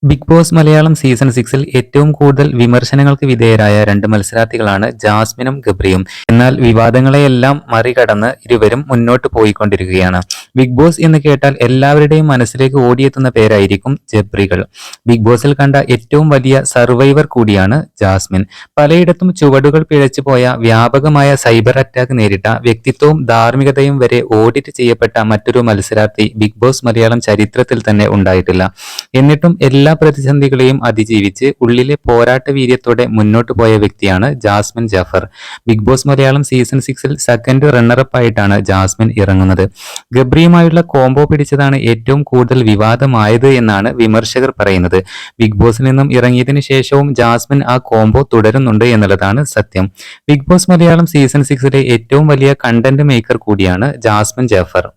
Big boss Malayalam season 6-ൽ ഏറ്റവും കൂടുതൽ വിമർശനങ്ങൾക്ക് വിധേയരായ രണ്ട് മത്സരാർത്ഥികളാണ് ജാസ്മിനും ഗബ്രിയും. എന്നാൽ വിവാദങ്ങളെയെല്ലാം മറികടന്ന് ഇരുവരും മുന്നോട്ട് പോയിക്കൊണ്ടിരിക്കുകയാണ്. ബിഗ് ബോസ് എന്ന് കേട്ടാൽ എല്ലാവരുടെയും മനസ്സിലേക്ക് ഓടിയെത്തുന്ന പേരായിരിക്കും ജബ്രികൾ. ബിഗ് ബോസിൽ കണ്ട ഏറ്റവും വലിയ സർവൈവർ കൂടിയാണ് ജാസ്മിൻ. പലയിടത്തും ചുവടുകൾ പിഴച്ചു പോയ, വ്യാപകമായ സൈബർ അറ്റാക്ക് നേരിട്ട, വ്യക്തിത്വവും ധാർമ്മികതയും വരെ ഓഡിറ്റ് ചെയ്യപ്പെട്ട മറ്റൊരു മത്സരാർത്ഥി ബിഗ് ബോസ് മലയാളം ചരിത്രത്തിൽ തന്നെ ഉണ്ടായിട്ടില്ല. എന്നിട്ടും എല്ലാ പ്രതിസന്ധികളെയും അതിജീവിച്ച് ഉള്ളിലെ പോരാട്ട വീര്യത്തോടെ മുന്നോട്ട് പോയ വ്യക്തിയാണ് Jasmin Jafar. Big boss Malayalam season 6-ൽ സെക്കൻഡ് റണ്ണറപ്പ് ആയിട്ടാണ് ജാസ്മിൻ ഇറങ്ങുന്നത്. ഗബ്രിയുമായുള്ള കോംബോ പിടിച്ചതാണ് ഏറ്റവും കൂടുതൽ വിവാദമായത് എന്നാണ് വിമർശകർ പറയുന്നത്. ബിഗ് ബോസിൽ നിന്നും ഇറങ്ങിയതിനു ശേഷവും ജാസ്മിൻ ആ കോംബോ തുടരുന്നുണ്ട് എന്നുള്ളതാണ് സത്യം. ബിഗ് ബോസ് മലയാളം സീസൺ 6-ലെ ഏറ്റവും വലിയ കണ്ടന്റ് മേക്കർ കൂടിയാണ് ജാസ്മിൻ ജാഫർ.